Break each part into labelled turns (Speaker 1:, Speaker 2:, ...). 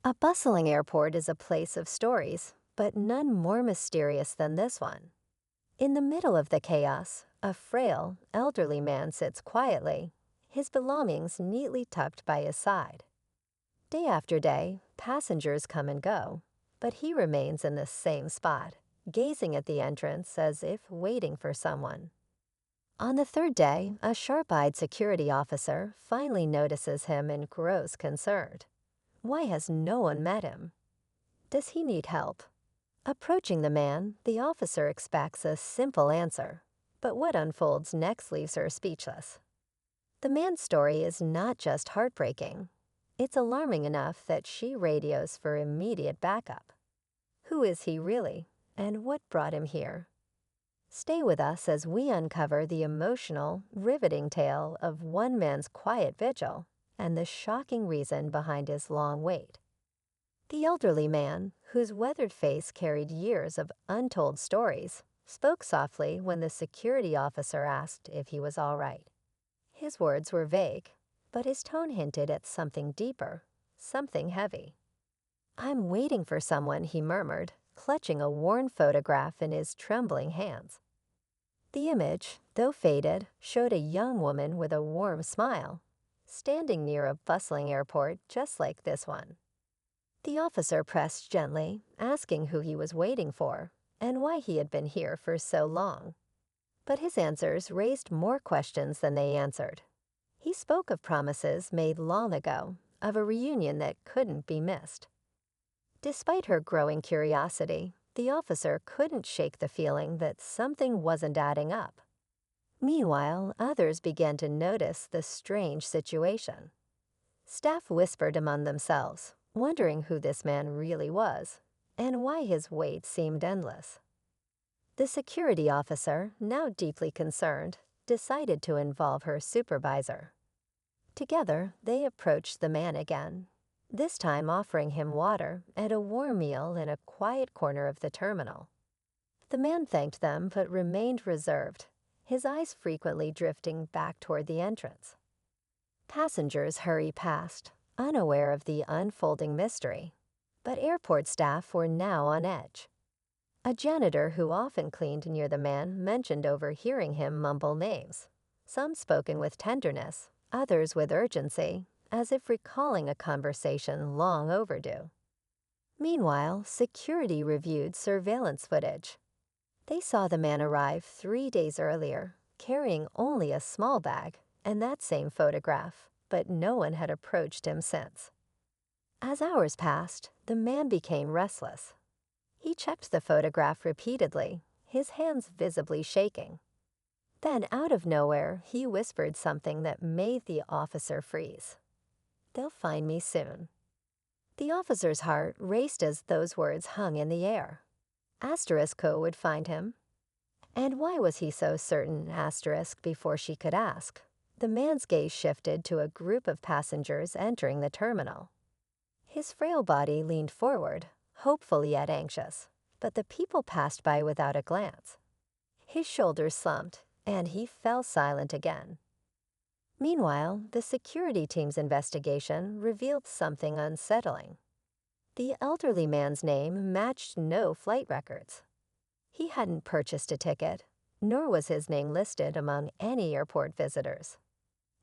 Speaker 1: A bustling airport is a place of stories, but none more mysterious than this one. In the middle of the chaos, a frail, elderly man sits quietly, his belongings neatly tucked by his side. Day after day, passengers come and go, but he remains in the same spot, gazing at the entrance as if waiting for someone. On the third day, a sharp-eyed security officer finally notices him in gross concern. Why has no one met him? Does he need help? Approaching the man, the officer expects a simple answer, but what unfolds next leaves her speechless. The man's story is not just heartbreaking. It's alarming enough that she radios for immediate backup. Who is he really, and what brought him here? Stay with us as we uncover the emotional, riveting tale of one man's quiet vigil and the shocking reason behind his long wait. The elderly man, whose weathered face carried years of untold stories, spoke softly when the security officer asked if he was all right. His words were vague, but his tone hinted at something deeper, something heavy. "I'm waiting for someone," he murmured, clutching a worn photograph in his trembling hands. The image, though faded, showed a young woman with a warm smile, standing near a bustling airport just like this one. The officer pressed gently, asking who he was waiting for and why he had been here for so long. But his answers raised more questions than they answered. He spoke of promises made long ago, of a reunion that couldn't be missed. Despite her growing curiosity, the officer couldn't shake the feeling that something wasn't adding up. Meanwhile, others began to notice the strange situation. Staff whispered among themselves, wondering who this man really was, and why his wait seemed endless. The security officer, now deeply concerned, decided to involve her supervisor. Together, they approached the man again, this time offering him water and a warm meal in a quiet corner of the terminal. The man thanked them but remained reserved, his eyes frequently drifting back toward the entrance. Passengers hurry past, unaware of the unfolding mystery, but airport staff were now on edge. A janitor who often cleaned near the man mentioned overhearing him mumble names, some spoken with tenderness, others with urgency, as if recalling a conversation long overdue. Meanwhile, security reviewed surveillance footage. They saw the man arrive 3 days earlier, carrying only a small bag and that same photograph, but no one had approached him since. As hours passed, the man became restless. He checked the photograph repeatedly, his hands visibly shaking. Then, out of nowhere, he whispered something that made the officer freeze. "They'll find me soon." The officer's heart raced as those words hung in the air. Asterisk would find him. And why was he so certain, asterisk, before she could ask? The man's gaze shifted to a group of passengers entering the terminal. His frail body leaned forward, hopeful yet anxious, but the people passed by without a glance. His shoulders slumped, and he fell silent again. Meanwhile, the security team's investigation revealed something unsettling. The elderly man's name matched no flight records. He hadn't purchased a ticket, nor was his name listed among any airport visitors.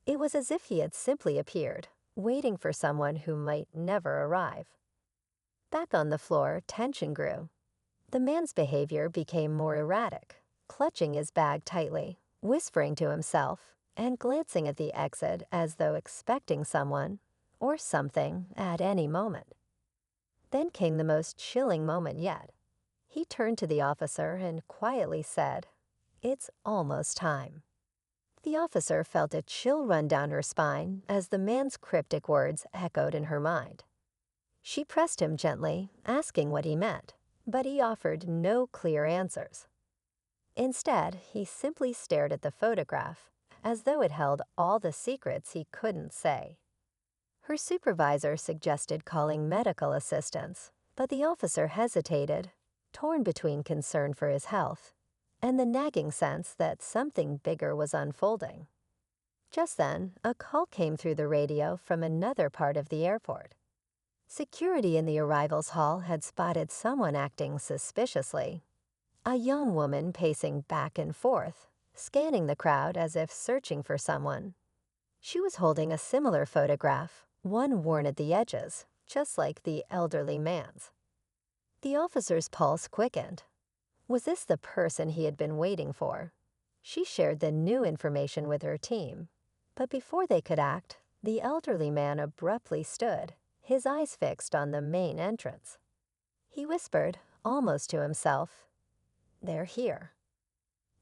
Speaker 1: It was as if he had simply appeared, waiting for someone who might never arrive. Back on the floor, tension grew. The man's behavior became more erratic, clutching his bag tightly, whispering to himself, and glancing at the exit as though expecting someone, or something, at any moment. Then came the most chilling moment yet. He turned to the officer and quietly said, "It's almost time." The officer felt a chill run down her spine as the man's cryptic words echoed in her mind. She pressed him gently, asking what he meant, but he offered no clear answers. Instead, he simply stared at the photograph, as though it held all the secrets he couldn't say. Her supervisor suggested calling medical assistance, but the officer hesitated, torn between concern for his health and the nagging sense that something bigger was unfolding. Just then, a call came through the radio from another part of the airport. Security in the arrivals hall had spotted someone acting suspiciously. A young woman pacing back and forth, scanning the crowd as if searching for someone. She was holding a similar photograph, one worn at the edges, just like the elderly man's. The officer's pulse quickened. Was this the person he had been waiting for? She shared the new information with her team. But before they could act, the elderly man abruptly stood, his eyes fixed on the main entrance. He whispered, almost to himself, "They're here."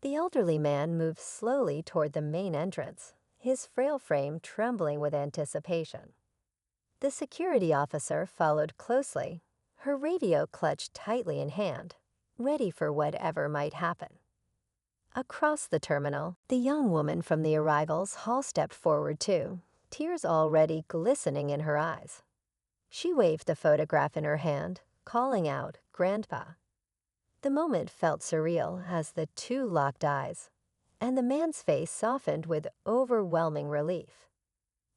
Speaker 1: The elderly man moved slowly toward the main entrance, his frail frame trembling with anticipation. The security officer followed closely, her radio clutched tightly in hand, ready for whatever might happen. Across the terminal, the young woman from the arrivals hall stepped forward too, tears already glistening in her eyes. She waved the photograph in her hand, calling out, "Grandpa." The moment felt surreal as the two locked eyes, and the man's face softened with overwhelming relief.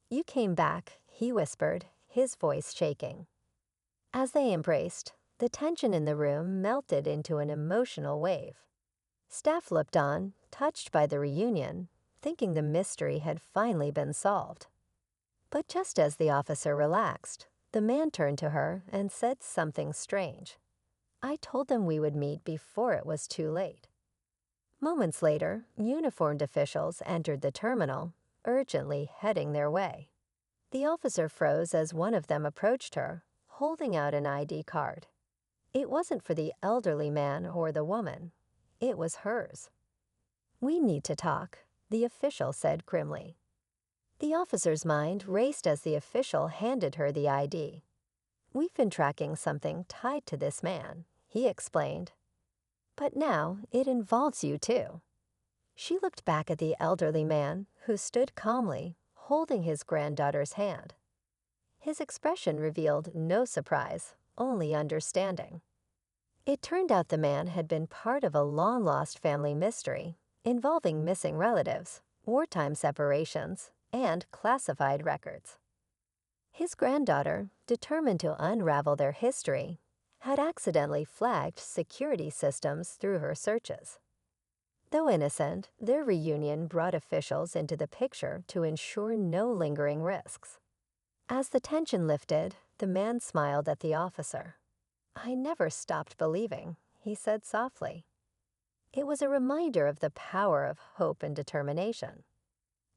Speaker 1: "You came back," he whispered, his voice shaking. As they embraced, the tension in the room melted into an emotional wave. Staff looked on, touched by the reunion, thinking the mystery had finally been solved. But just as the officer relaxed, the man turned to her and said something strange. "I told them we would meet before it was too late." Moments later, uniformed officials entered the terminal, urgently heading their way. The officer froze as one of them approached her, holding out an ID card. It wasn't for the elderly man or the woman. It was hers. "We need to talk," the official said grimly. The officer's mind raced as the official handed her the ID. "We've been tracking something tied to this man," he explained. "But now it involves you too." She looked back at the elderly man, who stood calmly, holding his granddaughter's hand. His expression revealed no surprise, only understanding. It turned out the man had been part of a long-lost family mystery involving missing relatives, wartime separations, and classified records. His granddaughter, determined to unravel their history, had accidentally flagged security systems through her searches. Though innocent, their reunion brought officials into the picture to ensure no lingering risks. As the tension lifted, the man smiled at the officer. "I never stopped believing," he said softly. It was a reminder of the power of hope and determination.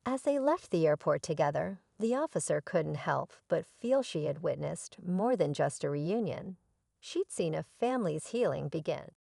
Speaker 1: As they left the airport together, the officer couldn't help but feel she had witnessed more than just a reunion. She'd seen a family's healing begin.